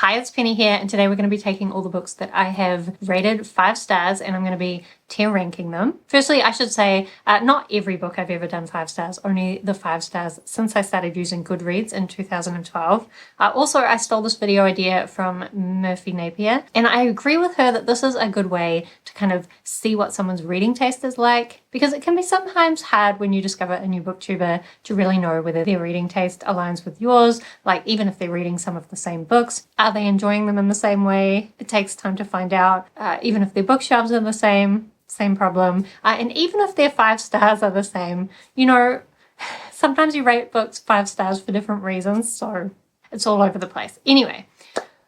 Hi, it's Penny here, and today we're going to be taking all the books that I have rated 5 stars and I'm going to be tier ranking them. Firstly, I should say not every book I've ever done 5 stars, only the 5 stars since I started using Goodreads in 2012. Also, I stole this video idea from Murphy Napier, and I agree with her that this is a good way to kind of see what someone's reading taste is like, because it can be sometimes hard when you discover a new booktuber to really know whether their reading taste aligns with yours, like even if they're reading some of the same books. Are they enjoying them in the same way? It takes time to find out. Even if their bookshelves are the same problem. And even if their 5 stars are the same, you know, sometimes you rate books 5 stars for different reasons, so it's all over the place. Anyway,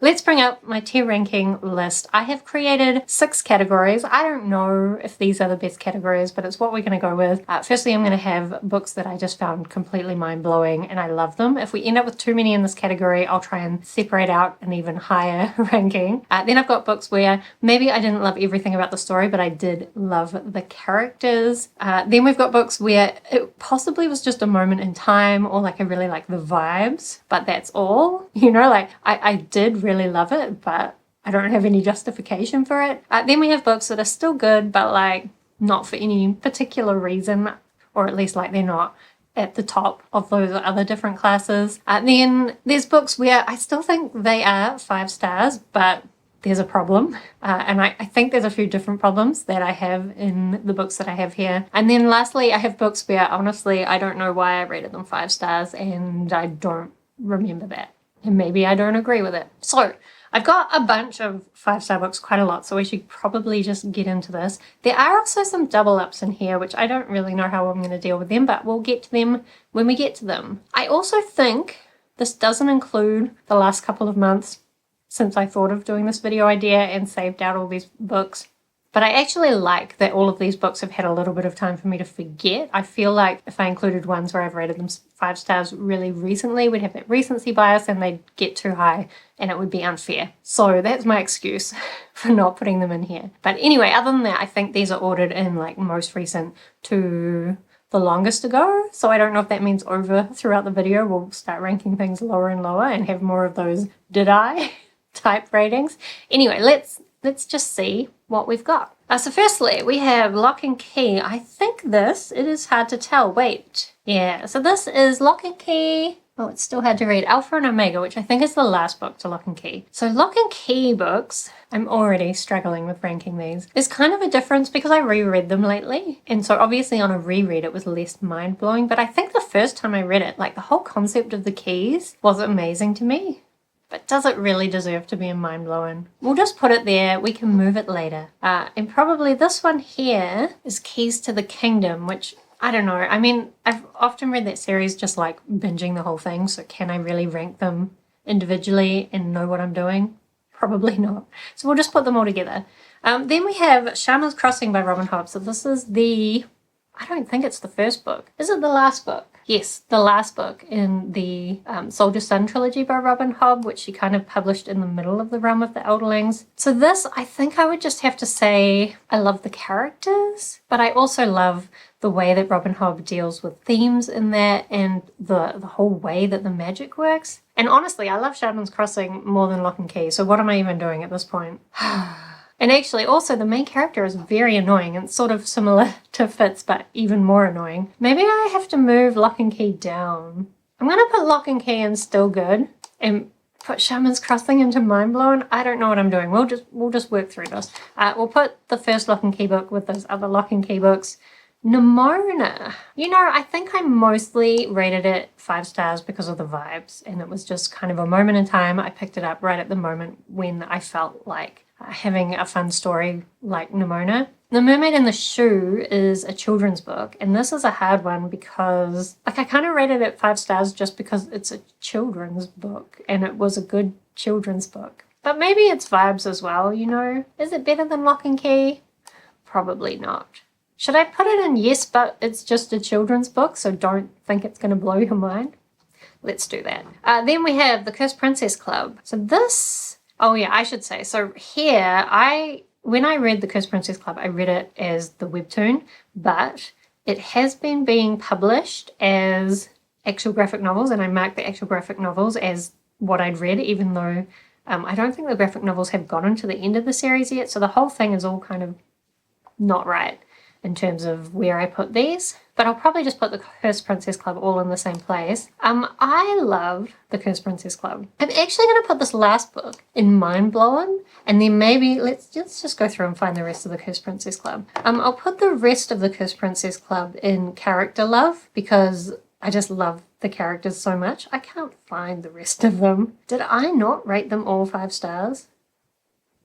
let's bring up my tier ranking list. I have created 6 categories. I don't know if these are the best categories, but it's what we're going to go with. Firstly, I'm going to have books that I just found completely mind-blowing and I love them. If we end up with too many in this category, I'll try and separate out an even higher ranking. Then I've got books where maybe I didn't love everything about the story, but I did love the characters. Then we've got books where it possibly was just a moment in time, or like I really like the vibes, but that's all. You know, like I did really love it, but I don't have any justification for it. Then we have books that are still good, but like not for any particular reason, or at least like they're not at the top of those other different classes. Then there's books where I still think they are 5 stars, but there's a problem. And I think there's a few different problems that I have in the books that I have here. And then lastly, I have books where honestly, I don't know why I rated them 5 stars and I don't remember that. And maybe I don't agree with it. So I've got a bunch of 5-star books, quite a lot, so we should probably just get into this. There are also some double ups in here, which I don't really know how I'm going to deal with them, but we'll get to them when we get to them. I also think this doesn't include the last couple of months since I thought of doing this video idea and saved out all these books. But I actually like that all of these books have had a little bit of time for me to forget. I feel like if I included ones where I've rated them 5 stars really recently, we'd have that recency bias and they'd get too high and it would be unfair. So that's my excuse for not putting them in here. But anyway, other than that, I think these are ordered in like most recent to the longest ago. So I don't know if that means over throughout the video we'll start ranking things lower and lower and have more of those did I type ratings. Anyway, let's just see what we've got. So firstly, we have Lock and Key. I think it is hard to tell. Wait. Yeah, so this is Lock and Key. Oh, it's still hard to read. Alpha and Omega, which I think is the last book to Lock and Key. So Lock and Key books, I'm already struggling with ranking these. There's kind of a difference because I reread them lately. And so obviously on a reread, it was less mind-blowing. But I think the first time I read it, like the whole concept of the keys was amazing to me. But does it really deserve to be a mind-blowing? We'll just put it there. We can move it later. And probably this one here is Keys to the Kingdom, which I don't know. I mean, I've often read that series just like binging the whole thing. So can I really rank them individually and know what I'm doing? Probably not. So we'll just put them all together. Then we have Shaman's Crossing by Robin Hobb. So this is I don't think it's the first book. Is it the last book? Yes, the last book in the Soldier Sun trilogy by Robin Hobb, which she kind of published in the middle of the Realm of the Elderlings. So this, I think I would just have to say I love the characters, but I also love the way that Robin Hobb deals with themes in that and the whole way that the magic works. And honestly, I love Shaman's Crossing more than Lock and Key, so what am I even doing at this point? And actually, also, the main character is very annoying and sort of similar to Fitz, but even more annoying. Maybe I have to move Lock and Key down. I'm going to put Lock and Key in Still Good and put Shaman's Crossing into Mind-Blowing. I don't know what I'm doing. We'll just work through this. We'll put the first Lock and Key book with those other Lock and Key books. Nimona. You know, I think I mostly rated it 5 stars because of the vibes, and it was just kind of a moment in time. I picked it up right at the moment when I felt like having a fun story like Nimona. The Mermaid in the Shoe is a children's book, and this is a hard one because like I kind of rated it 5 stars just because it's a children's book and it was a good children's book. But maybe it's vibes as well, you know. Is it better than Lock and Key? Probably not. Should I put it in yes, but it's just a children's book, so don't think it's going to blow your mind? Let's do that. Then we have The Cursed Princess Club. So this, oh yeah, I should say. So here, when I read The Cursed Princess Club, I read it as the webtoon, but it has been being published as actual graphic novels, and I marked the actual graphic novels as what I'd read, even though I don't think the graphic novels have gotten to the end of the series yet, so the whole thing is all kind of not right in terms of where I put these, but I'll probably just put the Cursed Princess Club all in the same place. I love the Cursed Princess Club. I'm actually going to put this last book in Mind Blowin', and then maybe let's just go through and find the rest of the Cursed Princess Club. I'll put the rest of the Cursed Princess Club in Character Love because I just love the characters so much. I can't find the rest of them. Did I not rate them all 5 stars?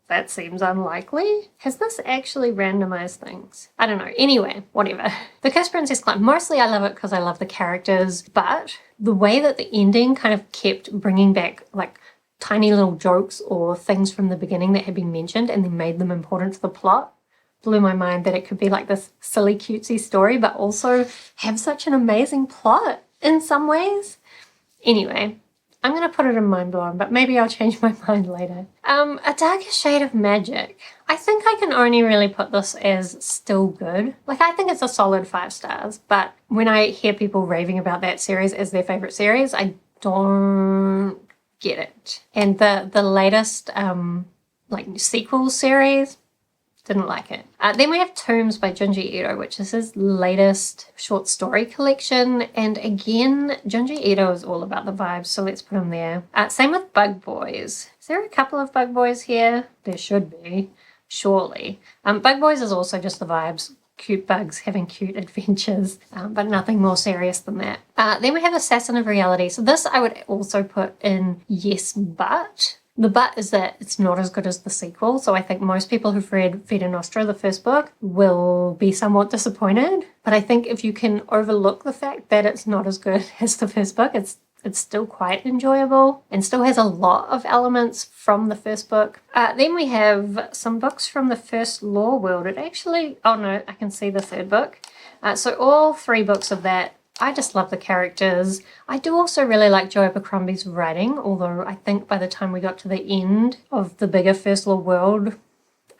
That seems unlikely. Has this actually randomized things? I don't know. Anyway, whatever. The Cursed Princess Club, mostly I love it because I love the characters, but the way that the ending kind of kept bringing back like tiny little jokes or things from the beginning that had been mentioned and then made them important to the plot blew my mind, that it could be like this silly cutesy story but also have such an amazing plot in some ways. Anyway, I'm going to put it in Mind Blowin', but maybe I'll change my mind later. A Darker Shade of Magic. I think I can only really put this as still good. Like, I think it's a solid 5 stars, but when I hear people raving about that series as their favorite series, I don't get it. And the latest like sequel series, didn't like it. Then we have Tombs by Junji Ito, which is his latest short story collection. And again, Junji Ito is all about the vibes, so let's put him there. Same with Bug Boys. Is there a couple of Bug Boys here? There should be, surely. Bug Boys is also just the vibes. Cute bugs having cute adventures, but nothing more serious than that. Then we have Assassin of Reality. So this I would also put in yes, but. The but is that it's not as good as the sequel, so I think most people who've read Vita Nostra, the first book, will be somewhat disappointed. But I think if you can overlook the fact that it's not as good as the first book, it's still quite enjoyable and still has a lot of elements from the first book. Then we have some books from the first Lore World. It actually, oh no, I can see the third book. So all 3 books of that, I just love the characters. I do also really like Joe Abercrombie's writing, although I think by the time we got to the end of the bigger First Lore World,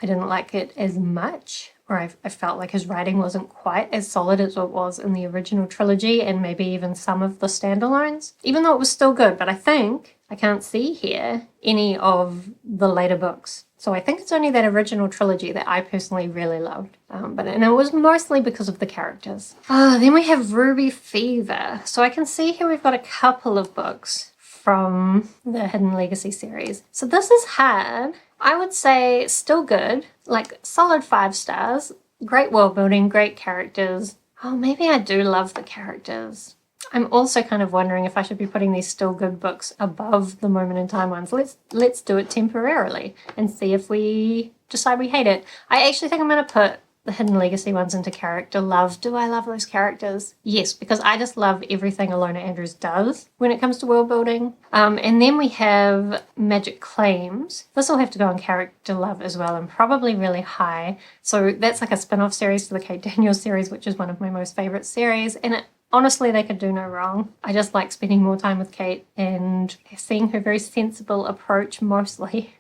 I didn't like it as much, or I felt like his writing wasn't quite as solid as it was in the original trilogy and maybe even some of the standalones, even though it was still good. But I think I can't see here any of the later books. So I think it's only that original trilogy that I personally really loved. And it was mostly because of the characters. Then we have Ruby Fever. So I can see here we've got a couple of books from the Hidden Legacy series. So this is hard. I would say still good, like solid 5 stars. Great world building, great characters. Oh, maybe I do love the characters. I'm also kind of wondering if I should be putting these still good books above the Moment in Time ones. Let's do it temporarily and see if we decide we hate it. I actually think I'm going to put the Hidden Legacy ones into Character Love. Do I love those characters? Yes, because I just love everything Alona Andrews does when it comes to world building. And then we have Magic Claims. This will have to go in Character Love as well, and probably really high. So that's like a spin-off series to the Kate Daniels series, which is one of my most favorite series. And honestly, they could do no wrong. I just like spending more time with Kate and seeing her very sensible approach mostly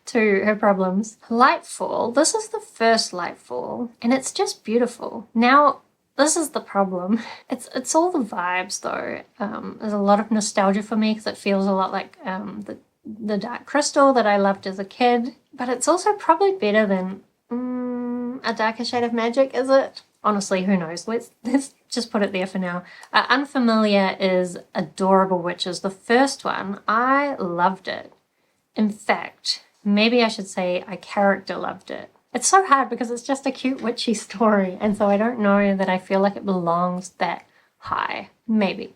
to her problems. Lightfall. This is the first Lightfall, and it's just beautiful. Now, this is the problem. It's all the vibes though. There's a lot of nostalgia for me because it feels a lot like the Dark Crystal that I loved as a kid. But it's also probably better than A Darker Shade of Magic, is it? Honestly, who knows? Let's just put it there for now. Unfamiliar is Adorable Witches. The first one, I loved it. In fact, maybe I should say I character loved it. It's so hard because it's just a cute witchy story, and so I don't know that I feel like it belongs that high. Maybe.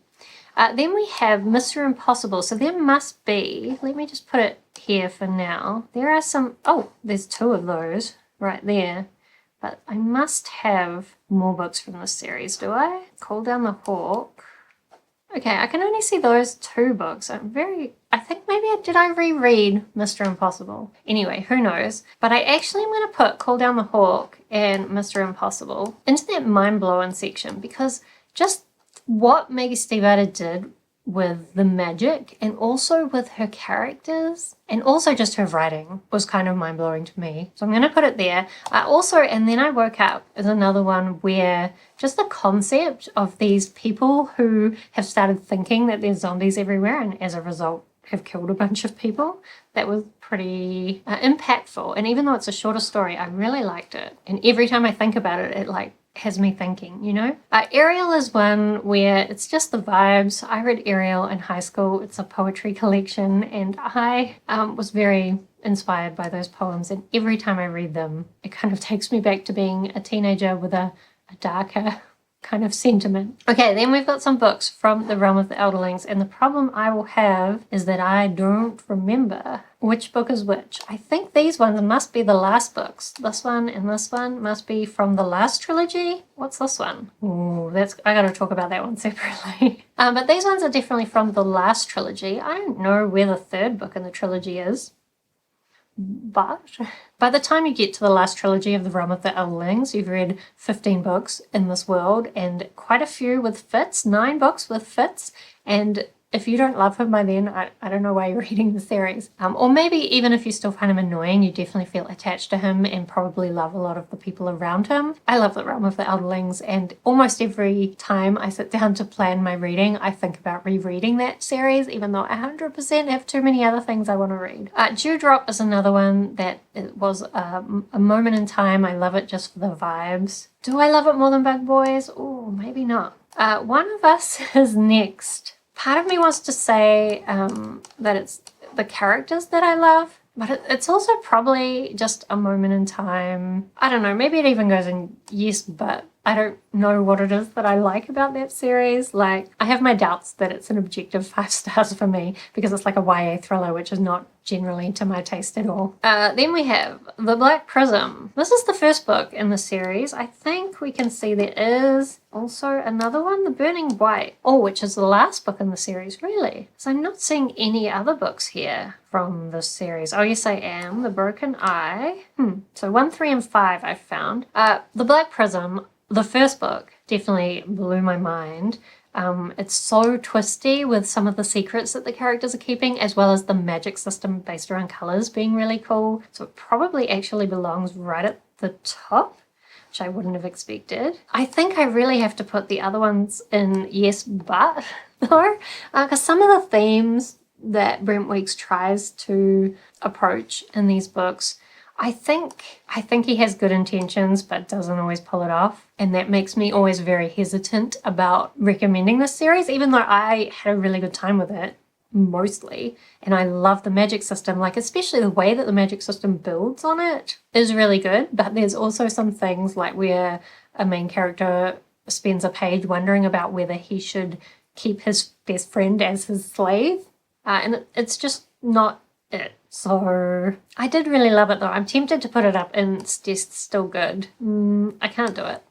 Then we have Mr. Impossible. So there must be, let me just put it here for now. There are some, oh, there's 2 of those right there. But I must have more books from this series, do I? Call Down the Hawk. Okay, I can only see those 2 books. I think maybe did I reread Mr. Impossible? Anyway, who knows? But I actually am going to put Call Down the Hawk and Mr. Impossible into that mind-blowing section because just what Maggie Stiefvater did with the magic and also with her characters and also just her writing was kind of mind-blowing to me. So I'm going to put it there. Also, and then I woke up is another one where just the concept of these people who have started thinking that there's zombies everywhere and as a result have killed a bunch of people. That was pretty impactful. And even though it's a shorter story, I really liked it. And every time I think about it, it like has me thinking, you know? Ariel is one where it's just the vibes. I read Ariel in high school. It's a poetry collection, and I was very inspired by those poems. And every time I read them, it kind of takes me back to being a teenager with a darker kind of sentiment. Okay, then we've got some books from the realm of the Elderlings, and the problem I will have is that I don't remember which book is which. I think these ones must be the last books. This one and this one must be from the last trilogy. What's this one? Ooh, I gotta talk about that one separately. But these ones are definitely from the last trilogy. I don't know where the third book in the trilogy is. But by the time you get to the last trilogy of the Realm of the Elderlings, you've read 15 books in this world, and quite a few with Fitz, 9 books with Fitz, and if you don't love him by then, I don't know why you're reading the series. Or maybe even if you still find him annoying, you definitely feel attached to him and probably love a lot of the people around him. I love the Realm of the Elderlings, and almost every time I sit down to plan my reading, I think about rereading that series, even though I 100% have too many other things I want to read. Dewdrop is another one that it was a moment in time. I love it just for the vibes. Do I love it more than Bug Boys? Oh, maybe not. One of Us is next. Part of me wants to say that it's the characters that I love, but it's also probably just a moment in time. I don't know, maybe it even goes in yes, but I don't know what it is that I like about that series. Like, I have my doubts that it's an objective 5 stars for me because it's like a YA thriller, which is not generally to my taste at all. Then we have The Black Prism. This is the first book in the series. I think we can see there is also another one, The Burning White. Oh, which is the last book in the series, really? So I'm not seeing any other books here from this series. Oh, yes, I am. The Broken Eye. So 1, 3, and 5 I've found. The Black Prism, the first book, definitely blew my mind. It's so twisty with some of the secrets that the characters are keeping, as well as the magic system based around colors being really cool. So it probably actually belongs right at the top, which I wouldn't have expected. I think I really have to put the other ones in yes, but though, because some of the themes that Brent Weeks tries to approach in these books, I think he has good intentions but doesn't always pull it off, and that makes me always very hesitant about recommending this series, even though I had a really good time with it mostly, and I love the magic system, like especially the way that the magic system builds on it is really good. But there's also some things like where a main character spends a page wondering about whether he should keep his best friend as his slave, and it's just not it. So I did really love it though. I'm tempted to put it up and it's just still good. I can't do it.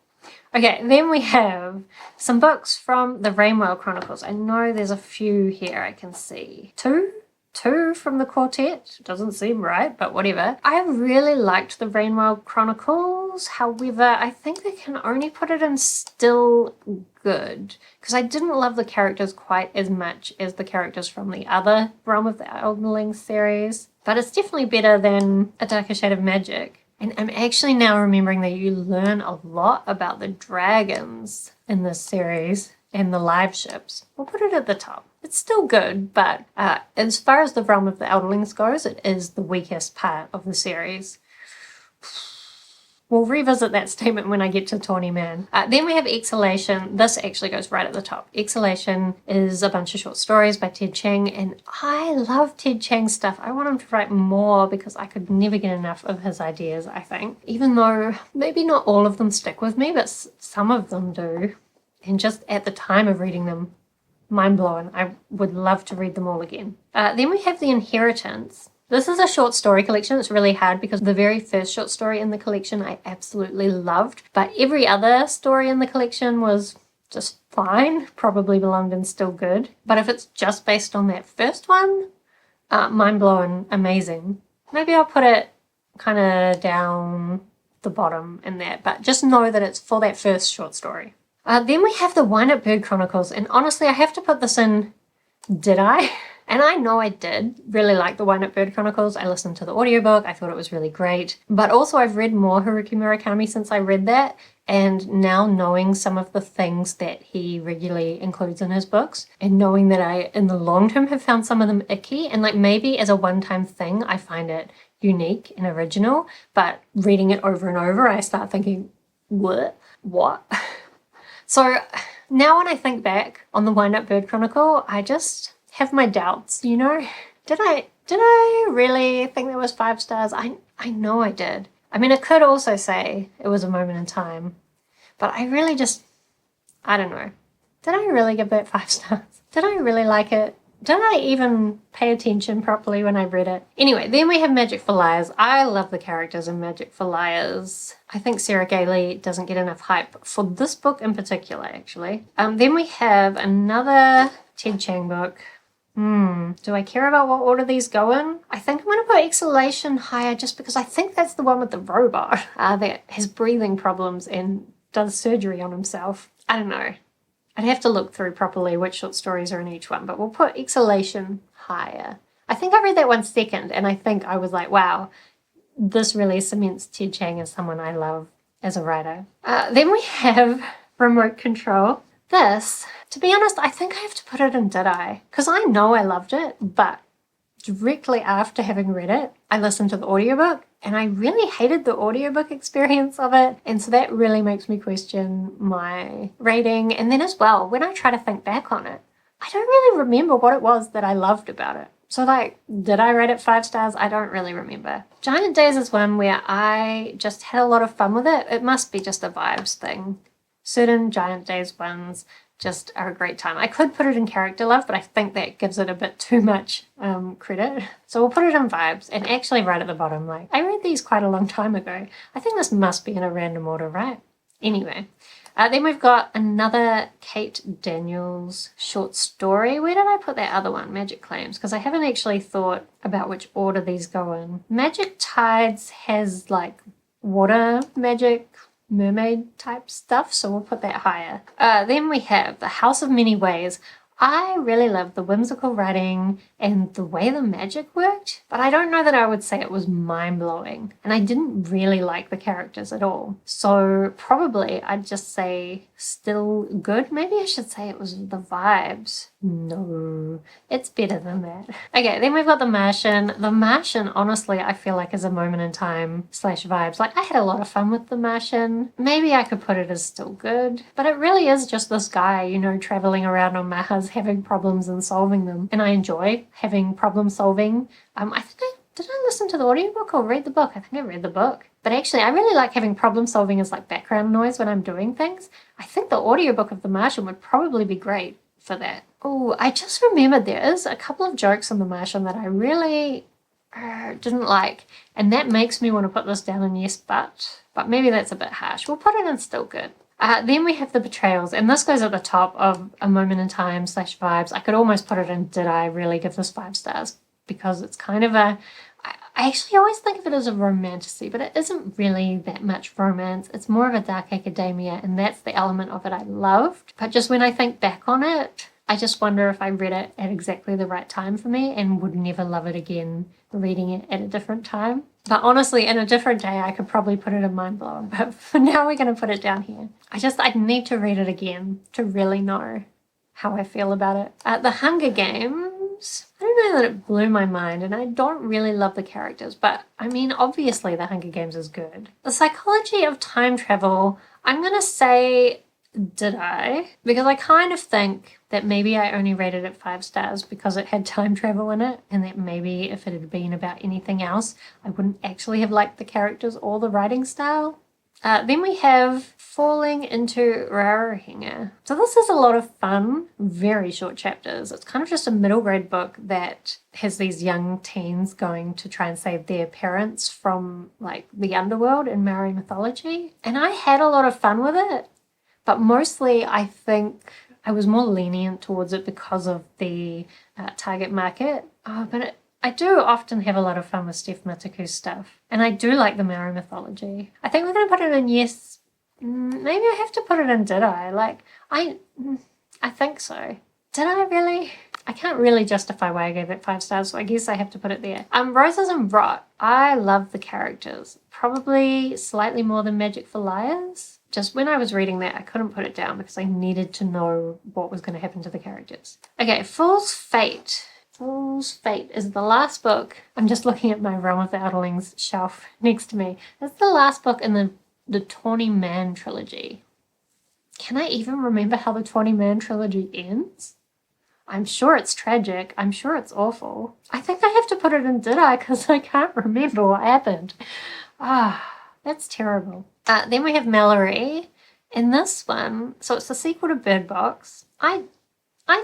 Okay, then we have some books from the Rainwell Chronicles. I know there's a few here I can see. Two from the quartet. Doesn't seem right, but whatever. I really liked the Rainwell Chronicles. However, I think they can only put it in still good because I didn't love the characters quite as much as the characters from the other Realm of the Elderlings series. But it's definitely better than A Darker Shade of Magic. And I'm actually now remembering that you learn a lot about the dragons in this series and the live ships. We'll put it at the top. It's still good, but as far as the Realm of the Elderlings goes, it is the weakest part of the series. We'll revisit that statement when I get to Tawny Man. Then we have Exhalation. This actually goes right at the top. Exhalation is a bunch of short stories by Ted Chiang, and I love Ted Chiang's stuff. I want him to write more because I could never get enough of his ideas, I think. Even though maybe not all of them stick with me, but some of them do. And just at the time of reading them, mind-blowing. I would love to read them all again. Then we have The Inheritance. This is a short story collection. It's really hard because the very first short story in the collection I absolutely loved, but every other story in the collection was just fine, probably belonged in still good. But if it's just based on that first one, mind-blowing, amazing. Maybe I'll put it kind of down the bottom in that, but just know that it's for that first short story. Then we have the Wine at Bird Chronicles, and honestly I have to put this in, did I? And I know I did really like the Wine-Up Bird Chronicles. I listened to the audiobook. I thought it was really great. But also I've read more Haruki Murakami since I read that. And now knowing some of the things that he regularly includes in his books, and knowing that I, in the long term, have found some of them icky, and like maybe as a one-time thing, I find it unique and original, but reading it over and over, I start thinking, what? So now when I think back on the Wind-Up Bird Chronicle, I just have my doubts, you know? Did I really think that was 5 stars? I know I did. I mean, I could also say it was a moment in time, but I really just, I don't know. Did I really give that 5 stars? Did I really like it? Did I even pay attention properly when I read it? Anyway, then we have Magic for Liars. I love the characters in Magic for Liars. I think Sarah Gailey doesn't get enough hype for this book in particular, actually. Then we have another Ted Chiang book. Do I care about what order these go in? I think I'm going to put Exhalation higher just because I think that's the one with the robot that has breathing problems and does surgery on himself. I don't know. I'd have to look through properly which short stories are in each one, but we'll put Exhalation higher. I think I read that one second, and I think I was like, wow, this really cements Ted Chiang as someone I love as a writer. Then we have Remote Control. This, to be honest, I think I have to put it in Did I? Because I know I loved it, but directly after having read it, I listened to the audiobook, and I really hated the audiobook experience of it, and so that really makes me question my rating. And then as well, when I try to think back on it, I don't really remember what it was that I loved about it. So like, did I rate it 5 stars? I don't really remember. Giant Days is one where I just had a lot of fun with it. It must be just a vibes thing. Certain Giant Days ones just are a great time. I could put it in character love, but I think that gives it a bit too much credit. So we'll put it in vibes. And actually right at the bottom, like, I read these quite a long time ago. I think this must be in a random order, right? Anyway. Then we've got another Kate Daniels short story. Where did I put that other one? Magic Claims. Because I haven't actually thought about which order these go in. Magic Tides has like water magic, mermaid type stuff, so we'll put that higher. Then we have The House of Many Ways. I really love the whimsical writing and the way the magic worked, but I don't know that I would say it was mind-blowing, and I didn't really like the characters at all. So probably I'd just say still good. Maybe I should say it was the vibes. No, it's better than that. Okay, then we've got The Martian. The Martian, honestly, I feel like is a moment in time / vibes. Like, I had a lot of fun with The Martian. Maybe I could put it as still good, but it really is just this guy, you know, traveling around on Mars, having problems and solving them. And I enjoy having problem solving. Did I listen to the audiobook or read the book? I think I read the book. But actually, I really like having problem solving as like background noise when I'm doing things. I think the audiobook of The Martian would probably be great for that. Oh, I just remembered there is a couple of jokes in The Martian that I really didn't like. And that makes me want to put this down in yes, but maybe that's a bit harsh. We'll put it in still good. Then we have The Betrayals, and this goes at the top of a moment in time / vibes. I could almost put it in did I really give this 5 stars, because it's kind of I actually always think of it as a romantasy, but it isn't really that much romance. It's more of a dark academia, and that's the element of it I loved. But just when I think back on it, I just wonder if I read it at exactly the right time for me and would never love it again reading it at a different time. But honestly, in a different day, I could probably put it in mind blowing. But for now, we're going to put it down here. I'd need to read it again to really know how I feel about it. The Hunger Games, I don't know that it blew my mind, and I don't really love the characters, but I mean, obviously The Hunger Games is good. The Psychology of Time Travel, I'm going to say did I? Because I kind of think that maybe I only rated it 5 stars because it had time travel in it, and that maybe if it had been about anything else, I wouldn't actually have liked the characters or the writing style. Then we have Falling into Rarahinga. So this is a lot of fun, very short chapters. It's kind of just a middle grade book that has these young teens going to try and save their parents from like the underworld in Maori mythology. And I had a lot of fun with it. But mostly, I think I was more lenient towards it because of the target market. I do often have a lot of fun with Steph Mataku's stuff. And I do like the Maori mythology. I think we're going to put it in yes. Maybe I have to put it in did I? I think so. Did I really? I can't really justify why I gave it 5 stars, so I guess I have to put it there. Roses and Rot. I love the characters. Probably slightly more than Magic for Liars. Just when I was reading that, I couldn't put it down because I needed to know what was going to happen to the characters. Okay, Fool's Fate. Fool's Fate is the last book. I'm just looking at my Realm of the Outerlings shelf next to me. It's the last book in the Tawny Man trilogy. Can I even remember how the Tawny Man trilogy ends? I'm sure it's tragic. I'm sure it's awful. I think I have to put it in Did I? Because I can't remember what happened. That's terrible. Then we have Mallory. In this one, so it's the sequel to Bird Box. I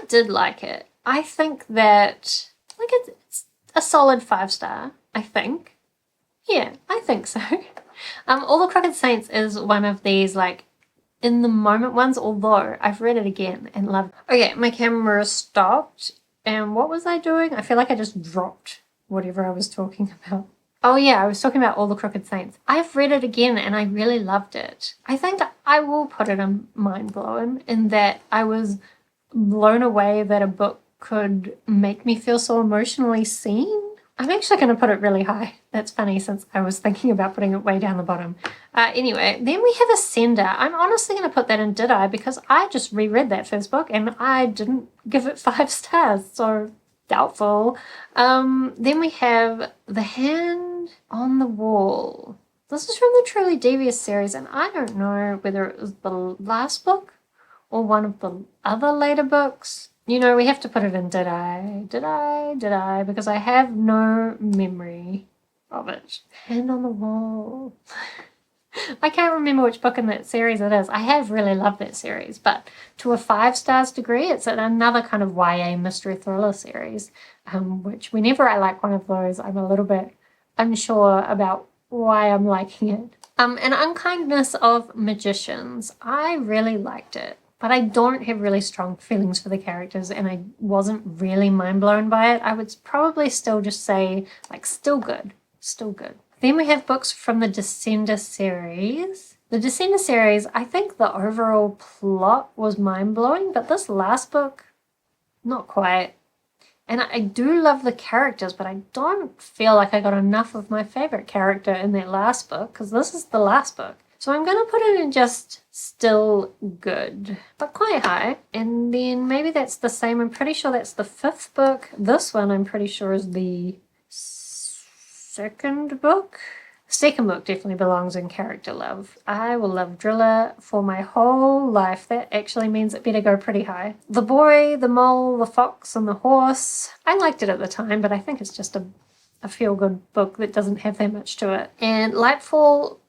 did like it. I think that, like, it's a solid 5 star, I think. Yeah, I think so. All the Crooked Saints is one of these, like, in the moment ones, although I've read it again and loved it. Okay, my camera stopped. And what was I doing? I feel like I just dropped whatever I was talking about. Oh yeah, I was talking about All the Crooked Saints. I've read it again and I really loved it. I think I will put it in mind blowing in that I was blown away that a book could make me feel so emotionally seen. I'm actually going to put it really high. That's funny since I was thinking about putting it way down the bottom. Anyway, then we have Ascender. I'm honestly going to put that in Did I? Because I just reread that first book and I didn't give it 5 stars. So doubtful. Then we have The Hand on the Wall. This is from the Truly Devious series and I don't know whether it was the last book or one of the other later books. You know, we have to put it in Did I? Did I? Because I have no memory of it. Hand on the Wall. I can't remember which book in that series it is. I have really loved that series, but to a 5 stars degree, it's another kind of YA mystery thriller series, which whenever I like one of those, I'm a little bit unsure about why I'm liking it. An Unkindness of Magicians. I really liked it. But I don't have really strong feelings for the characters and I wasn't really mind blown by it. I would probably still just say, like, still good. Still good. Then we have books from the Descender series. The Descender series, I think the overall plot was mind blowing, but this last book, not quite. And I do love the characters, but I don't feel like I got enough of my favorite character in that last book because this is the last book. So I'm going to put it in just still good, but quite high. And then maybe that's the same. I'm pretty sure that's the 5th book. This one I'm pretty sure is the 2nd book. Second book definitely belongs in character love. I will love Driller for my whole life. That actually means it better go pretty high. The Boy, the Mole, the Fox, and the Horse. I liked it at the time, but I think it's just a feel-good book that doesn't have that much to it. And Lightfall...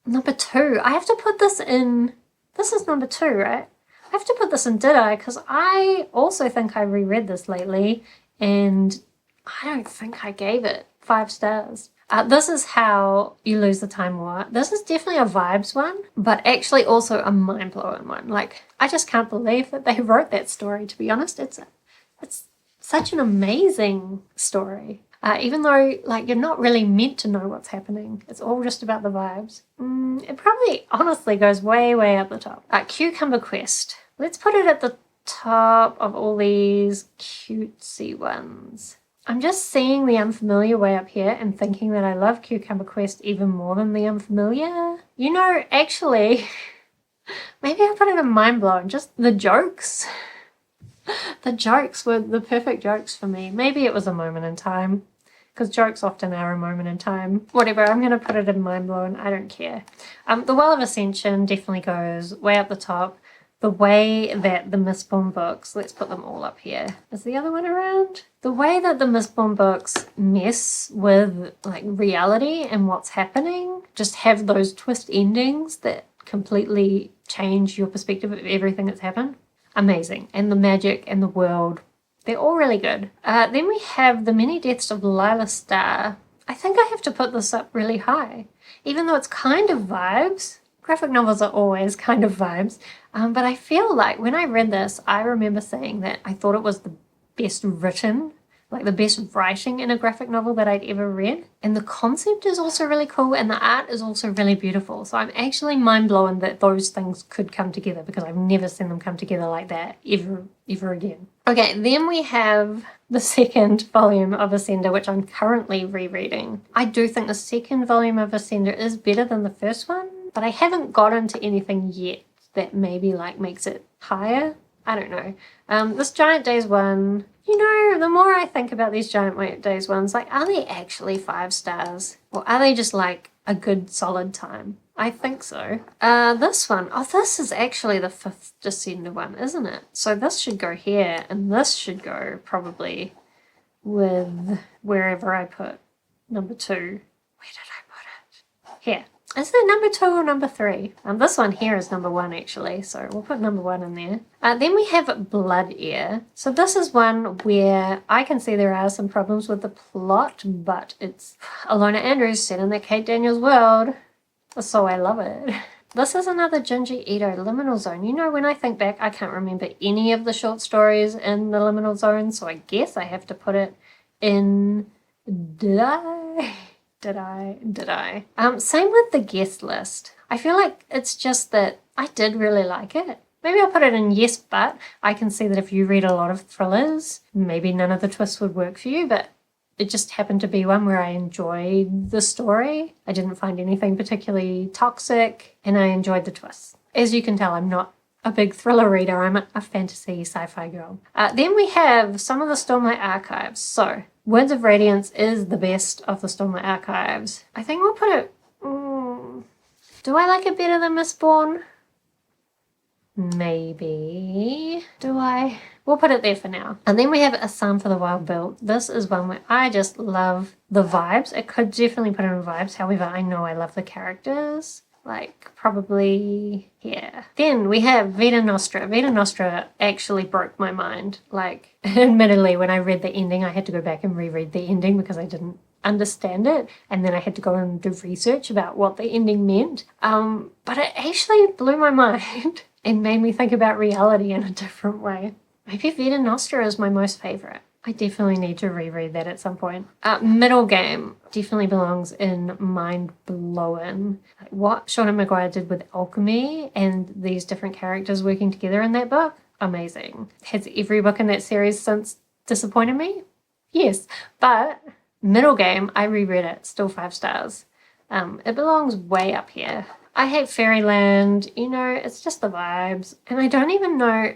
Number 2. I have to put this in... This is number 2, right? I have to put this in Did I? Because I also think I reread this lately and I don't think I gave it 5 stars. This is How You Lose the Time War. This is definitely a vibes one, but actually also a mind-blowing one. Like, I just can't believe that they wrote that story, to be honest. It's such an amazing story. Even though, like, you're not really meant to know what's happening. It's all just about the vibes. It probably, honestly, goes way, way up the top. Cucumber Quest. Let's put it at the top of all these cutesy ones. I'm just seeing The Unfamiliar way up here and thinking that I love Cucumber Quest even more than The Unfamiliar. You know, actually, maybe I put it in mind-blowing. Just the jokes. The jokes were the perfect jokes for me. Maybe it was a moment in time. Because jokes often are a moment in time. Whatever, I'm going to put it in mind-blowing. I don't care. The Well of Ascension definitely goes way up the top. The way that the Mistborn books, let's put them all up here. Is the other one around? The way that the Mistborn books mess with, like, reality and what's happening, just have those twist endings that completely change your perspective of everything that's happened. Amazing. And the magic and the world, they're all really good. Then we have The Many Deaths of Lila Starr. I think I have to put this up really high. Even though it's kind of vibes. Graphic novels are always kind of vibes. But I feel like when I read this, I remember saying that I thought it was the best written, like the best writing in a graphic novel that I'd ever read. And the concept is also really cool and the art is also really beautiful. So I'm actually mind-blown that those things could come together because I've never seen them come together like that ever again. Okay, then we have the second volume of Ascender, which I'm currently rereading. I do think the second volume of Ascender is better than the first one, but I haven't gotten to anything yet that maybe like makes it higher. I don't know. This Giant Days one, you know, the more I think about these Giant Days ones, like, are they actually 5 stars? Or are they just like a good solid time? I think so. This one, oh, this is actually the 5th Descender one, isn't it? So this should go here, and this should go probably with wherever I put number 2. Where did I put it? Here. Is it number 2 or number 3? This one here is number 1 actually, so we'll put number 1 in there. Then we have Blood Air. So this is one where I can see there are some problems with the plot, but it's Alona Andrews set in the Kate Daniels world, so I love it. This is another Junji Ito Liminal Zone. You know, when I think back, I can't remember any of the short stories in the Liminal Zone, so I guess I have to put it in... Did I? Same with the guest list. I feel like it's just that I did really like it. Maybe I'll put it in yes, but I can see that if you read a lot of thrillers, maybe none of the twists would work for you, but it just happened to be one where I enjoyed the story. I didn't find anything particularly toxic, and I enjoyed the twists. As you can tell, I'm not a big thriller reader. I'm a fantasy sci-fi girl. Then we have some of the Stormlight Archives. So, Words of Radiance is the best of the Stormlight Archives. I think we'll put it... do I like it better than Mistborn? Maybe. Do I? We'll put it there for now. And then we have A Psalm for the Wild Built. This is one where I just love the vibes. It could definitely put in vibes. However, I know I love the characters. Like, probably here. Then we have Vita Nostra. Vita Nostra actually broke my mind. Like, admittedly, when I read the ending, I had to go back and reread the ending because I didn't understand it, and then I had to go and do research about what the ending meant. But it actually blew my mind and made me think about reality in a different way. Maybe Vita Nostra is my most favourite. I definitely need to reread that at some point. Middle Game definitely belongs in Mind Blowin'. What Shauna Maguire did with alchemy and these different characters working together in that book, amazing. Has every book in that series since disappointed me? Yes, but Middle Game, I reread it, still 5 stars. It belongs way up here. I hate Fairyland, you know, it's just the vibes. And I don't even know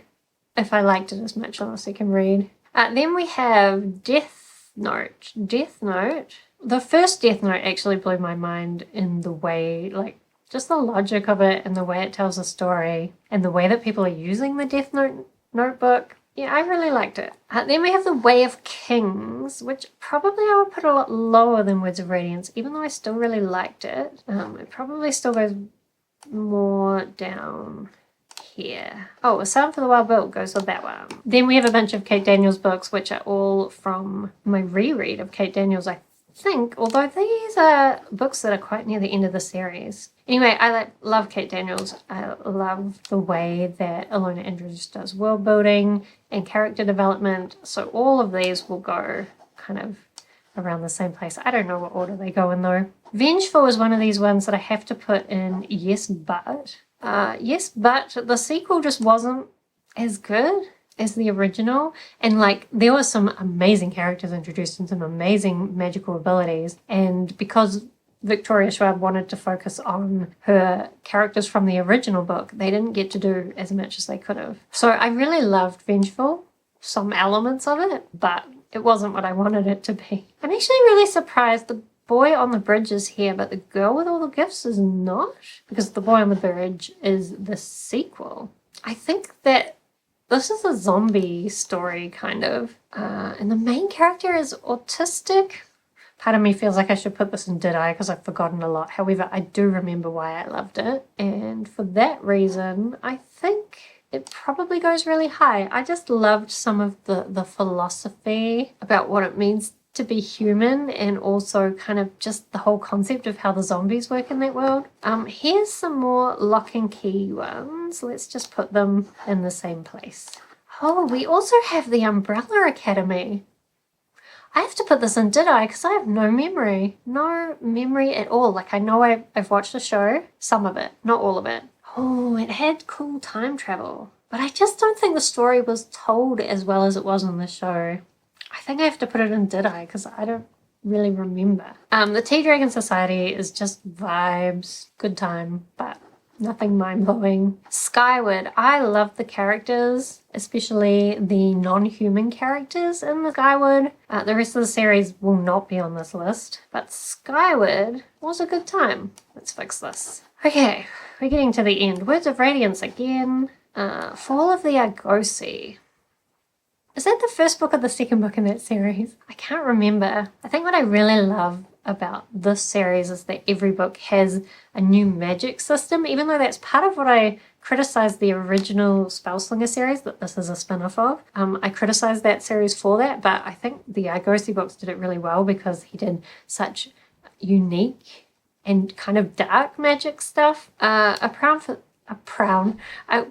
if I liked it as much on the second read. Then we have Death Note. Death Note. The first Death Note actually blew my mind in the way, like, just the logic of it and the way it tells a story and the way that people are using the Death Note notebook. Yeah, I really liked it. Then we have The Way of Kings, which probably I would put a lot lower than Words of Radiance, even though I still really liked it. It probably still goes more down here. Oh, A Psalm for the Wild Built goes with that one. Then we have a bunch of Kate Daniels books, which are all from my reread of Kate Daniels, I think, although these are books that are quite near the end of the series. Anyway, I love Kate Daniels. I love the way that Alona Andrews does world building and character development. So all of these will go kind of around the same place. I don't know what order they go in though. Vengeful is one of these ones that I have to put in yes, but. Yes, but the sequel just wasn't as good as the original, and like there were some amazing characters introduced and some amazing magical abilities, and because Victoria Schwab wanted to focus on her characters from the original book, they didn't get to do as much as they could have. So I really loved Vengeful, some elements of it, but it wasn't what I wanted it to be. I'm actually really surprised the boy on the bridge is here, but the girl with all the gifts is not, because the boy on the bridge is the sequel. I think that this is a zombie story, kind of, and the main character is autistic. Part of me feels like I should put this in Did I, because I've forgotten a lot. However, I do remember why I loved it, and for that reason, I think it probably goes really high. I just loved some of the philosophy about what it means to be human, and also kind of just the whole concept of how the zombies work in that world. Here's some more Lock and Key ones. Let's just put them in the same place. Oh, we also have the Umbrella Academy. I have to put this in Did I, because I have no memory. No memory at all. Like, I know I've watched the show, some of it, not all of it. Oh, it had cool time travel. but I just don't think the story was told as well as it was on the show. I think I have to put it in Did I? Because I don't really remember. The Tea Dragon Society is just vibes, good time, but nothing mind-blowing. Skyward, I love the characters, especially the non-human characters in the Skyward. The rest of the series will not be on this list, but Skyward was a good time. Let's fix this. Okay, we're getting to the end. Words of Radiance again. Fall of the Argosy. Is that the first book or the second book in that series? I can't remember. I think what I really love about this series is that every book has a new magic system, even though that's part of what I criticized the original Spellslinger series that this is a spin-off of. I criticized that series for that, but I think the Argosy books did it really well because he did such unique and kind of dark magic stuff. A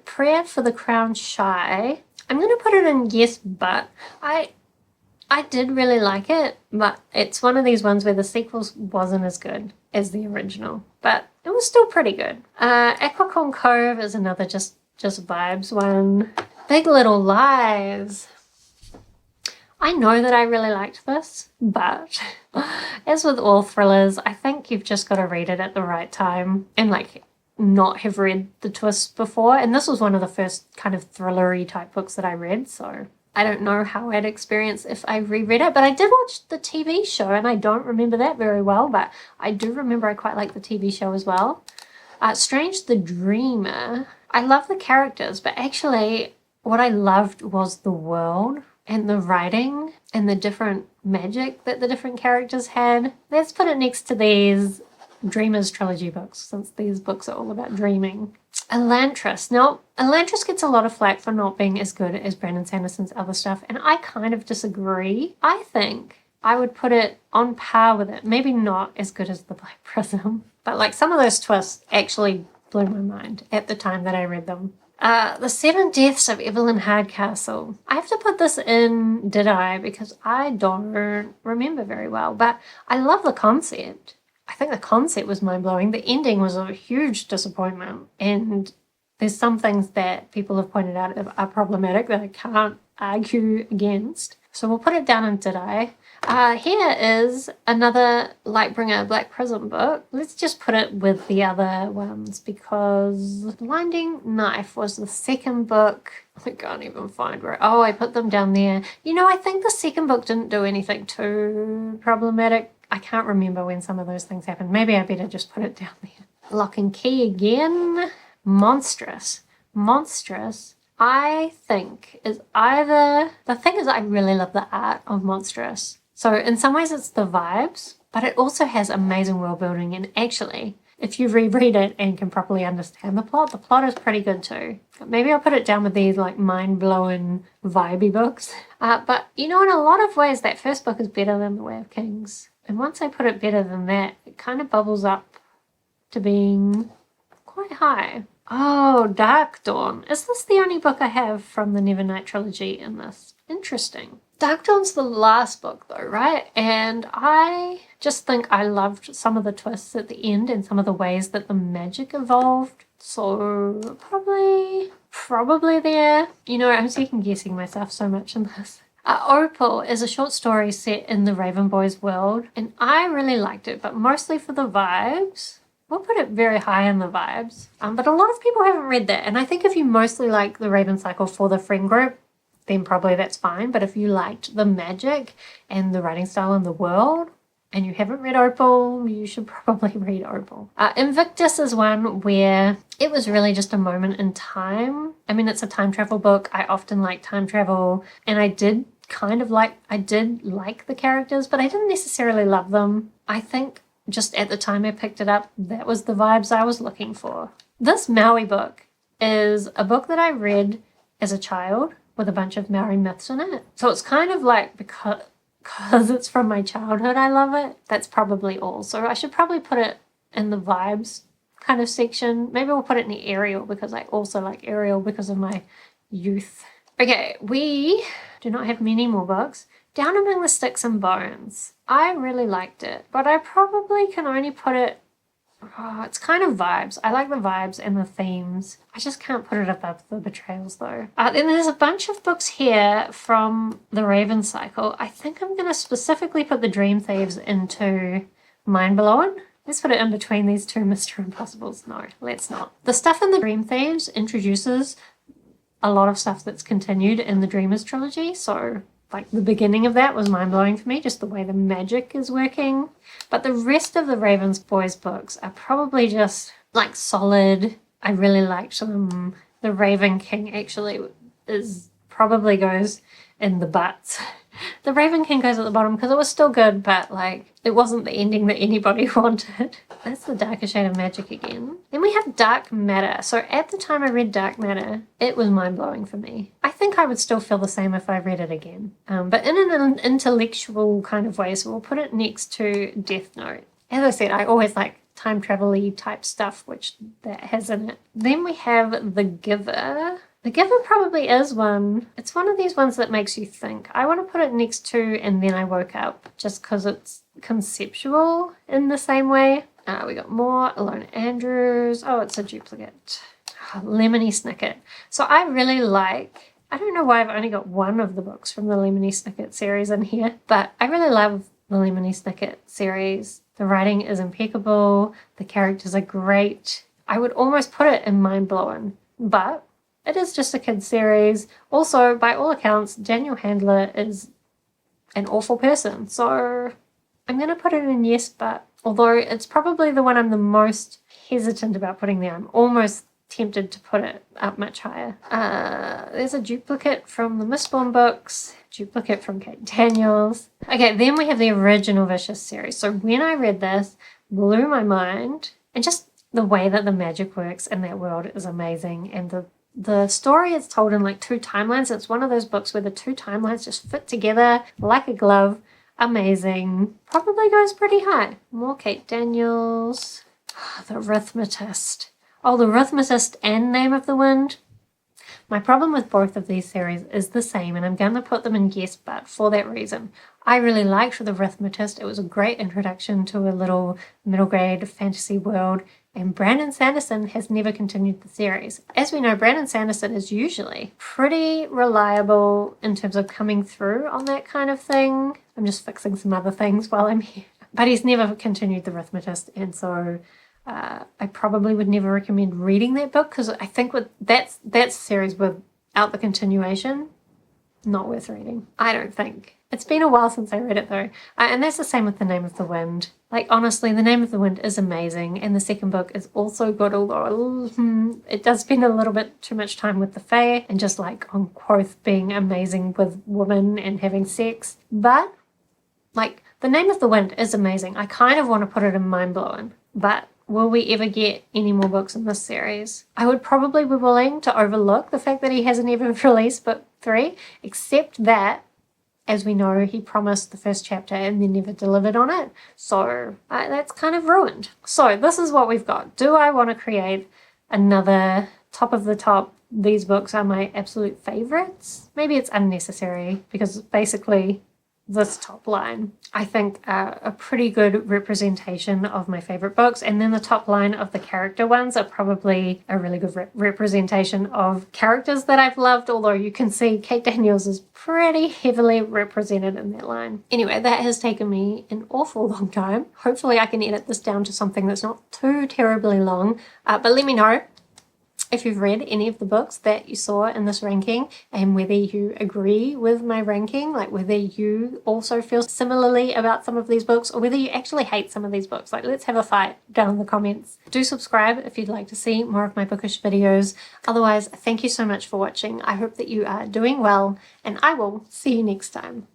Prayer for the Crown Shy. I'm going to put it in yes, but I did really like it, but it's one of these ones where the sequel wasn't as good as the original, but it was still pretty good. Aquicorn Cove is another just vibes one. Big Little Lies. I know that I really liked this, but as with all thrillers, I think you've just got to read it at the right time and not have read the twists before. And this was one of the first kind of thrillery type books that I read, so I don't know how I'd experience if I reread it, but I did watch the TV show and I don't remember that very well, but I do remember I quite like the TV show as well. Strange the Dreamer. I love the characters, but actually what I loved was the world and the writing and the different magic that the different characters had. Let's put it next to these Dreamers trilogy books, since these books are all about dreaming. Elantris. Now, Elantris gets a lot of flack for not being as good as Brandon Sanderson's other stuff, and I kind of disagree. I think I would put it on par with it. Maybe not as good as The Black Prism, but some of those twists actually blew my mind at the time that I read them. The Seven Deaths of Evelyn Hardcastle. I have to put this in Did I? Because I don't remember very well, but I love the concept. I think the concept was mind-blowing. The ending was a huge disappointment, and there's some things that people have pointed out are problematic that I can't argue against. So we'll put it down in Did I? Here is another Lightbringer Black Prism book. Let's just put it with the other ones because Blinding Knife was the second book. I can't even find where. Oh, I put them down there. I think the second book didn't do anything too problematic. I can't remember when some of those things happened. Maybe I better just put it down there. Lock and Key again. Monstrous. Monstrous, I think, is either... The thing is, I really love the art of Monstrous. So in some ways it's the vibes, but it also has amazing world building. And actually, if you reread it and can properly understand the plot is pretty good too. Maybe I'll put it down with these mind-blowing, vibey books. But in a lot of ways, that first book is better than The Way of Kings. And once I put it better than that, it kind of bubbles up to being quite high. Oh, Dark Dawn. Is this the only book I have from the Nevernight trilogy in this? Interesting. Dark Dawn's the last book though, right? And I just think I loved some of the twists at the end and some of the ways that the magic evolved. So probably there. I'm second guessing myself so much in this. Opal is a short story set in the Raven Boys world, and I really liked it, but mostly for the vibes. We'll put it very high in the vibes. But a lot of people haven't read that, and I think if you mostly like the Raven Cycle for the friend group, then probably that's fine. But if you liked the magic and the writing style and the world, and you haven't read Opal, you should probably read Opal. Invictus is one where it was really just a moment in time. I mean, it's a time travel book. I often like time travel, and I did like the characters, but I didn't necessarily love them. I think just at the time I picked it up, that was the vibes I was looking for. This Maui book is a book that I read as a child with a bunch of Maori myths in it. So it's kind of because it's from my childhood, I love it. That's probably all. So I should probably put it in the vibes kind of section. Maybe we'll put it in the Ariel because I also like Ariel because of my youth. Okay, we do not have many more books. Down Among the Sticks and Bones. I really liked it, but I probably can only put it... Oh, it's kind of vibes. I like the vibes and the themes. I just can't put it above the betrayals though. Then there's a bunch of books here from the Raven cycle. I think I'm going to specifically put the Dream Thieves into Mind Blown. Let's put it in between these two Mr. Impossibles. No, let's not. The stuff in the Dream Thieves introduces a lot of stuff that's continued in the Dreamers trilogy. So like the beginning of that was mind-blowing for me, just the way the magic is working. But the rest of the Ravens Boys books are probably just like solid. I really liked them. The Raven King actually probably goes in the butts. The Raven King goes at the bottom because it was still good, but like it wasn't the ending that anybody wanted. That's the Darker Shade of Magic again. Then we have Dark Matter. So at the time I read Dark Matter, it was mind-blowing for me. I think I would still feel the same if I read it again, but in an intellectual kind of way. So we'll put it next to Death Note. As I said, I always like time travel-y type stuff, which that has in it. Then we have The Giver. The Giver probably is one. It's one of these ones that makes you think. I want to put it next to And Then I Woke Up, just because it's conceptual in the same way. We got more Alone Andrews. Oh, it's a duplicate. Lemony Snicket. So I really like, I don't know why I've only got one of the books from the Lemony Snicket series in here, but I really love the Lemony Snicket series. The writing is impeccable. The characters are great. I would almost put it in Mind Blown, but it is just a kid's series. Also, by all accounts, Daniel Handler is an awful person. So I'm going to put it in yes, but although it's probably the one I'm the most hesitant about putting there, I'm almost tempted to put it up much higher. There's a duplicate from the Mistborn books, duplicate from Kate Daniels. Okay, then we have the original Vicious series. So when I read this, blew my mind. And just the way that the magic works in that world is amazing. And the story is told in like two timelines. It's one of those books where the two timelines just fit together like a glove. Amazing. Probably goes pretty high. More Kate Daniels. The Rhythmatist. Oh, The Rhythmatist and Name of the Wind. My problem with both of these series is the same, and I'm going to put them in yes, but for that reason. I really liked The Rhythmatist. It was a great introduction to a little middle grade fantasy world, and Brandon Sanderson has never continued the series. As we know, Brandon Sanderson is usually pretty reliable in terms of coming through on that kind of thing. I'm just fixing some other things while I'm here. But he's never continued The Rhythmatist, and so I probably would never recommend reading that book, because I think with that series without the continuation, not worth reading. I don't think. It's been a while since I read it though. And that's the same with The Name of the Wind. Like honestly, The Name of the Wind is amazing, and the second book is also good, although it does spend a little bit too much time with the Fae and just like on quote being amazing with women and having sex. But like The Name of the Wind is amazing. I kind of want to put it in Mind Blown, but will we ever get any more books in this series? I would probably be willing to overlook the fact that he hasn't even released book 3, except that, as we know, he promised the first chapter and then never delivered on it. So that's kind of ruined. So this is what we've got. Do I want to create another top of the top? These books are my absolute favorites. Maybe it's unnecessary because basically this top line, I think, a pretty good representation of my favorite books, and then the top line of the character ones are probably a really good representation of characters that I've loved, although you can see Kate Daniels is pretty heavily represented in that line. Anyway, that has taken me an awful long time. Hopefully I can edit this down to something that's not too terribly long, but let me know if you've read any of the books that you saw in this ranking and whether you agree with my ranking, like whether you also feel similarly about some of these books or whether you actually hate some of these books. Like, let's have a fight down in the comments. Do subscribe if you'd like to see more of my bookish videos. Otherwise, thank you so much for watching. I hope that you are doing well, and I will see you next time.